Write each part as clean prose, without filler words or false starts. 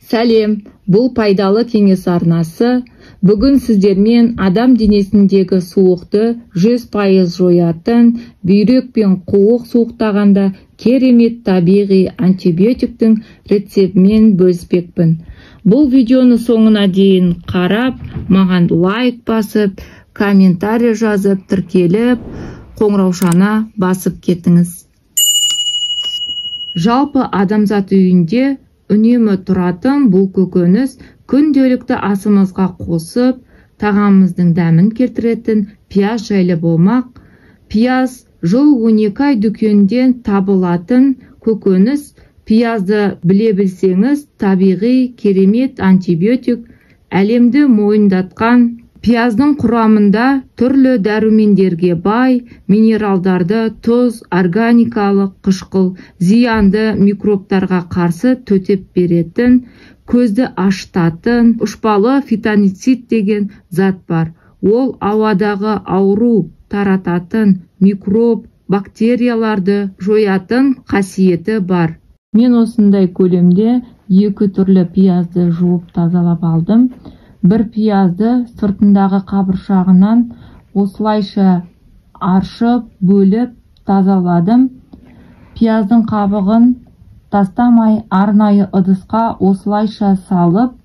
Сәлем, бұл пайдалы кеңес арнасы. Бүгін сіздермен адам денесіндегі суықты 100% жоятын, бүйрек пен қуық суықтағанда керемет табиғи антибиотиктің рецептімен бөліспекпін. Бұл видеоны соңына дейін қарап, маған лайк басып, комментарий жазып, тіркеліп, қоңыраушана басып кетіңіз. Жалпы адамзат үйінде үнемі тұратын бұл көкөніс күнделікті асымызға қосып, тағамымыздың дәмін келтіретін пияз жайлы болмақ. Пияз жыл 12 ай дүкенден табылатын көкөніс. Пиязды біле білсеңіз, табиғи керемет антибиотик, әлемді мойындатқан. Пияздың құрамында түрлі дәрумендерге бай, минералдарды, тұз, органикалық қышқыл, зиянды микробтарға қарсы төтеп беретін, көзді ашытатын, ұшпалы фитоницид деген зат бар. Ол ауадағы ауру тарататын микроб, бактерияларды жоятын қасиеті бар. Мен осындай көлемде 2 түрлі пиязды жуып тазалап алдым. Бір пиязды сыртындағы қабыршағынан осылайша аршып, бөліп тазаладым. Пияздың қабығын тастамай арнайы ыдысқа осылайша салып,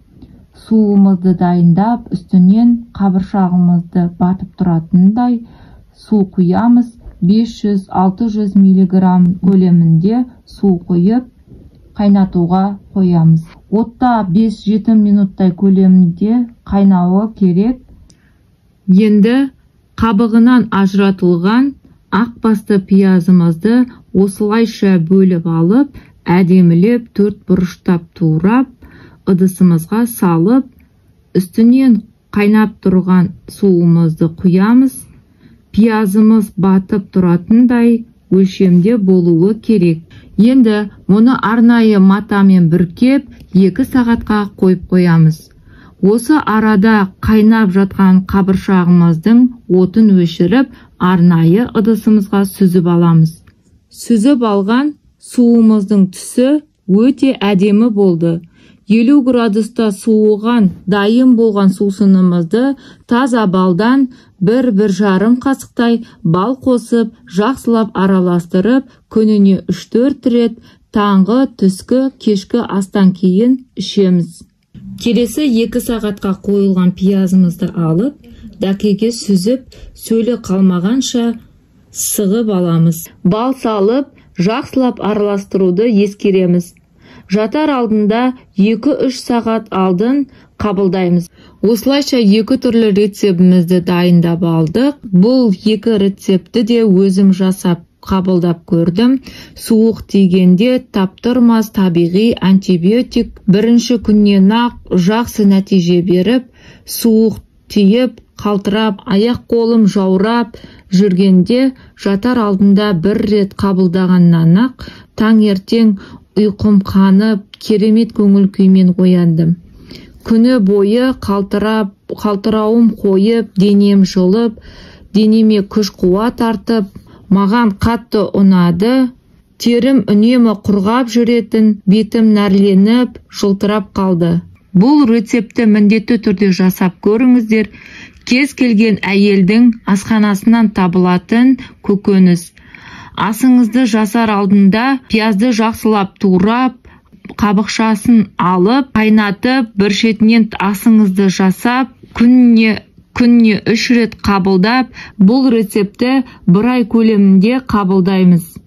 суымызды дайындап, үстінен қабыршағымызды батып тұратындай су құямыз. 500-600 мг көлемінде су құйып, қайнатуға қоямыз. Отта 5-7 минуттай көлемінде қайнауы керек. Енді қабығынан ажыратылған ақ басты пиязымызды осылайша бөліп алып, әдемілеп 4 бұрыштап турап, ыдысымызға салып, үстінен қайнап тұрған суымызды құямыз. Пиязымыз батып тұратындай өлшемде болуы керек. Енді мұны арнайы матамен бүркеп 2 сағатқа қойып қоямыз. Осы арада қайнап жатқан қабыршағымыздың отын өшіріп, арнайы ыдысымызға сүзіп аламыз. Сүзіп алған суымыздың түсі өте әдемі болды. 50 градуста суыған дайын болған сусынымызды таза балдан 1-1,5 қасықтай бал қосып, жақсылап араластырып, күніне 3-4 рет таңғы, түскі, кешкі астан кейін ішеміз. Келесі 2 сағатқа қойылған пиязымызды алып, дәкеге сүзіп, сөлі қалмағанша сығып аламыз. Бал салып, жақсылап араластыруды ескереміз. Жатар алдында 2-3 сағат алдын қабылдаймыз. Осылайша 2 түрлі рецептімізді дайындап алдық. Бұл 2 рецепті де өзім жасап қабылдап көрдім. Суық тигенде таптырмас табиғи антибиотик. Бірінші күннен-ақ жақсы нәтиже беріп, суық тиіп, қалтырап, аяқ қолым жаурап жүргенде жатар алдында 1 рет қабылдағаннан-ақ таңертең ұйқым қанып, керемет көңіл күймен ояндым. Күні бойы қалтырауым қойып, денем жылып, денеме күш қуат артып, маған қатты ұнады. Терім үнемі құрғап жүретін, бетім нәрленіп, жылтырап қалды. Бұл рецепті міндетті түрде жасап көріңіздер. Кез келген әйелдің асханасынан табылатын көкөніс. Асыңызды жасар алдында пиязды жақсылап турап, қабықшасын алып, қайнатып, бір шетінен асыңызды жасап, күніне 3 рет қабылдап, бұл рецепті 1 ай көлемінде қабылдаймыз.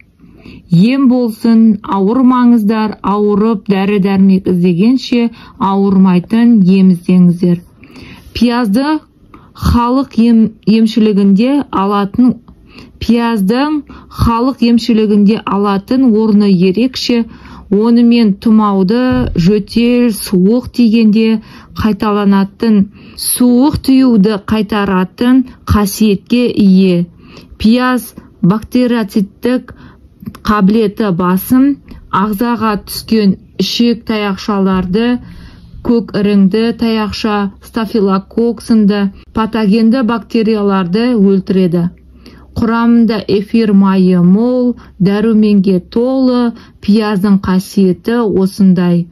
Ем болсын, ауырмаңыздар, ауырып дәрі-дәрмек іздегенше ауырмайтын ем іздеңіздер. Пиязды халық емшілігінде алатын орны ерекше. Онымен тұмауды, жөтел, суық тигенде қайталанатын, суық тиюді қайтаратын қасиетке ие. Пияз бактерицидтік қабілеті басым, ағзаға түскен ішек таяқшаларды, көк іріңді таяқша, стафилококк сынды патогенді бактерияларды өлтіреді. Құрамында эфир майы мол, дәруменге толы, пияздың қасиеті осындай.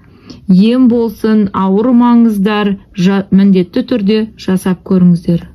ем болсын, ауырмаңыздар, міндетті түрде жасап көріңіздер.